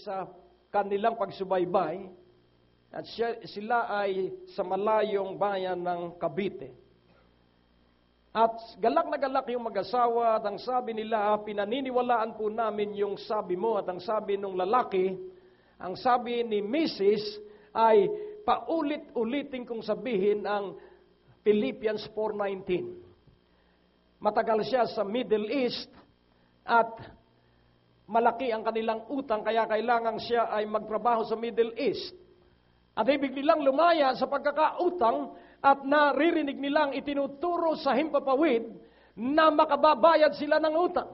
sa kanilang pagsubaybay at sila ay sa malayong bayan ng Cavite. At galak na galak yung mag-asawa at ang sabi nila, pinaniniwalaan po namin yung sabi mo at ang sabi ng lalaki, ang sabi ni Mrs. ay paulit-ulitin kong sabihin ang Philippians 4:19. Matagal siya sa Middle East at malaki ang kanilang utang kaya kailangan siya ay magtrabaho sa Middle East. At ibig nilang lumaya sa pagkakautang at naririnig nilang itinuturo sa himpapawid na makababayad sila ng utang.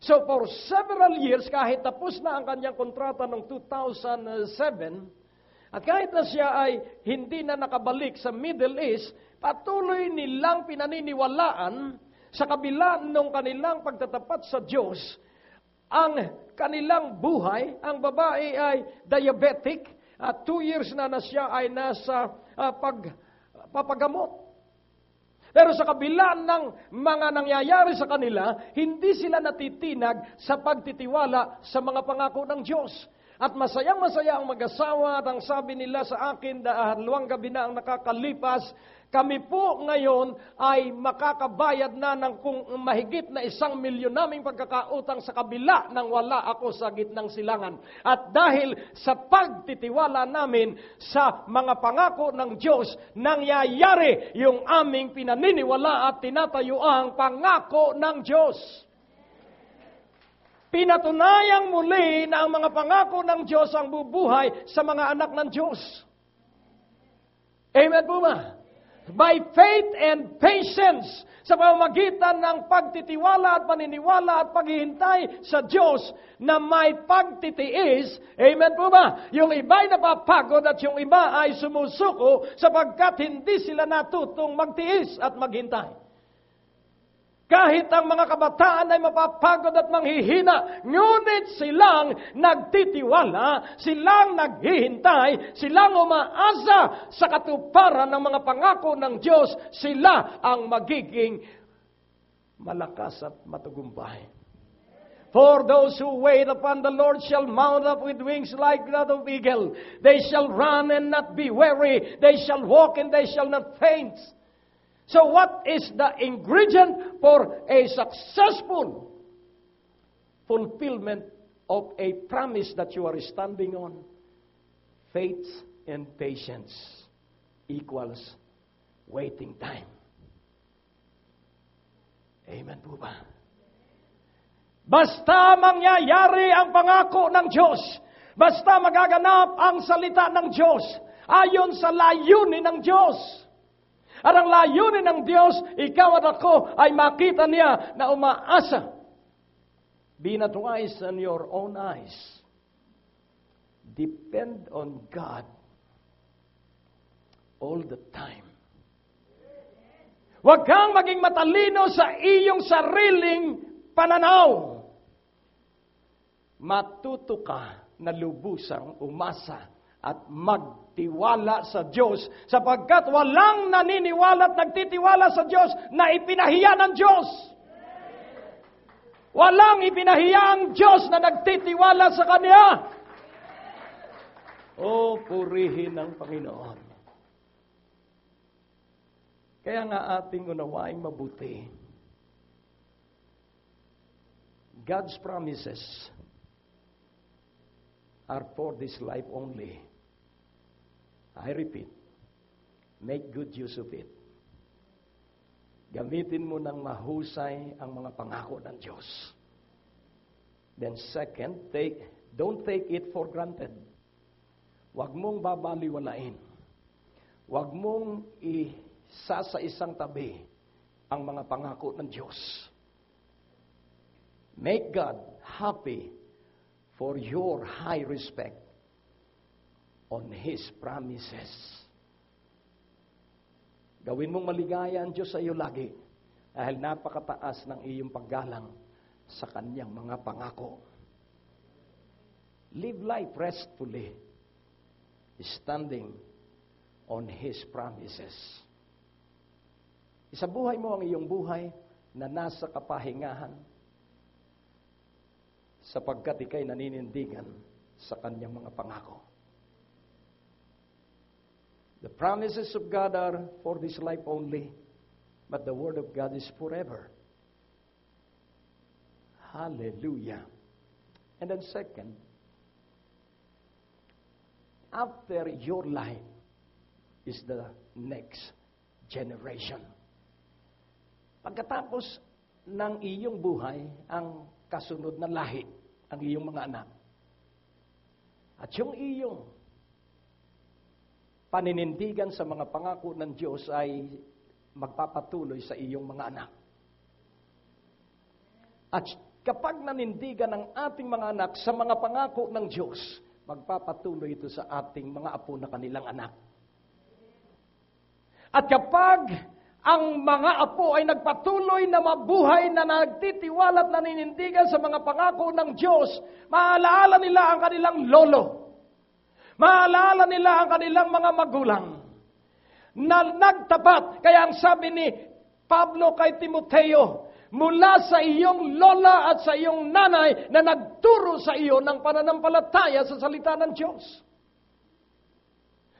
So for several years, kahit tapos na ang kanyang kontrata noong 2007, at kahit na siya ay hindi na nakabalik sa Middle East, patuloy nilang pinaniniwalaan sa kabila ng kanilang pagtatapat sa Diyos, ang kanilang buhay, ang babae ay diabetic, at 2 years na siya ay nasa pagpapagamot. Pero sa kabila ng mga nangyayari sa kanila, hindi sila natitinag sa pagtitiwala sa mga pangako ng Diyos. At masayang-masaya ang mag-asawa at ang sabi nila sa akin, 2 gabi na ang nakakalipas, kami po ngayon ay makakabayad na ng kung mahigit na 1 milyon naming pagkakautang sa kabila nang wala ako sa gitnang silangan. At dahil sa pagtitiwala namin sa mga pangako ng Diyos, nangyayari yung aming pinaniniwala at tinatayo ang pangako ng Diyos. Pinatunayang muli na ang mga pangako ng Diyos ang bubuhay sa mga anak ng Diyos. Amen po ba? By faith and patience, sa pamamagitan ng pagtitiwala at paniniwala at paghihintay sa Diyos na may pagtitiis, amen po ba? Yung iba ay napapagod at yung iba ay sumusuko sapagkat hindi sila natutong magtiis at maghintay. Kahit ang mga kabataan ay mapapagod at manghihina, ngunit silang nagtitiwala, silang naghihintay, silang umaasa sa katuparan ng mga pangako ng Diyos, sila ang magiging malakas at matagumpay. For those who wait upon the Lord shall mount up with wings like that of eagle. They shall run and not be weary. They shall walk and they shall not faint. So what is the ingredient for a successful fulfillment of a promise that you are standing on? Faith and patience equals waiting time. Amen po ba? Basta mangyayari ang pangako ng Diyos, basta magaganap ang salita ng Diyos, ayon sa layunin ng Diyos. At ang layunin ng Diyos, ikaw at ako ay makita niya na umaasa. Be not wise in your own eyes. Depend on God all the time. Huwag kang maging matalino sa iyong sariling pananaw. Matuto ka na lubusang umasa at magtiwala sa Diyos, sapagkat walang naniniwala at nagtitiwala sa Diyos na ipinahiya ng Diyos. Walang ipinahiya ang Diyos na nagtitiwala sa Kanya. O, purihin ang Panginoon. Kaya nga ating unawaing mabuti. God's promises are for this life only. I repeat, make good use of it. Gamitin mo ng mahusay ang mga pangako ng Diyos. Then second, don't take it for granted. Huwag mong babaliwalain. Huwag mong isa sa isang tabi ang mga pangako ng Diyos. Make God happy for your high respect on His promises. Gawin mong maligaya ang Diyos sa iyo lagi dahil napakataas ng iyong paggalang sa Kanyang mga pangako. Live life restfully, standing on His promises. Isabuhay mo ang iyong buhay na nasa kapahingahan sapagkat ikay naninindigan sa kanyang mga pangako. The promises of God are for this life only, but the Word of God is forever. Hallelujah. And then second, after your life is the next generation. Pagkatapos ng iyong buhay, ang kasunod na lahi, ang iyong mga anak. At yung iyong paninindigan sa mga pangako ng Diyos ay magpapatuloy sa iyong mga anak. At kapag nanindigan ng ating mga anak sa mga pangako ng Diyos, magpapatuloy ito sa ating mga apo na kanilang anak. At kapag ang mga apo ay nagpatuloy na mabuhay na nagtitiwala at naninindigan sa mga pangako ng Diyos, maalaala nila ang kanilang lolo. Maalaala nila ang kanilang mga magulang na nagtapat. Kaya ang sabi ni Pablo kay Timoteo, mula sa iyong lola at sa iyong nanay na nagturo sa iyo ng pananampalataya sa salita ng Diyos.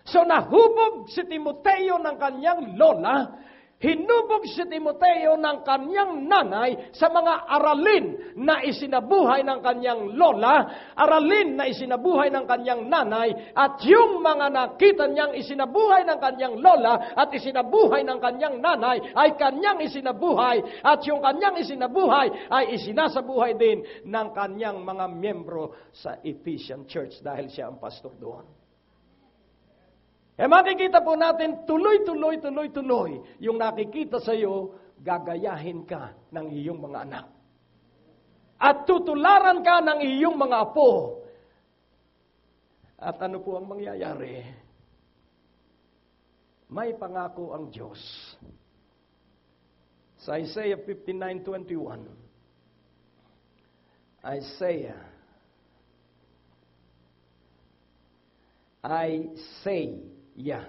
So nahubog si Timoteo ng kanyang lola, hinubog si Timoteo ng kanyang nanay sa mga aralin na isinabuhay ng kanyang lola, aralin na isinabuhay ng kanyang nanay, at yung mga nakita niyang isinabuhay ng kanyang lola at isinabuhay ng kanyang nanay ay kanyang isinabuhay, at yung kanyang isinabuhay ay isinasabuhay din ng kanyang mga miyembro sa Ephesian Church dahil siya ang pastor doon. Makikita po natin tuloy. Yung nakikita sa iyo, gagayahin ka ng iyong mga anak. At tutularan ka ng iyong mga apo. At ano po ang mangyayari? May pangako ang Diyos. Sa Isaiah 59:21, Isaiah, I say, yeah.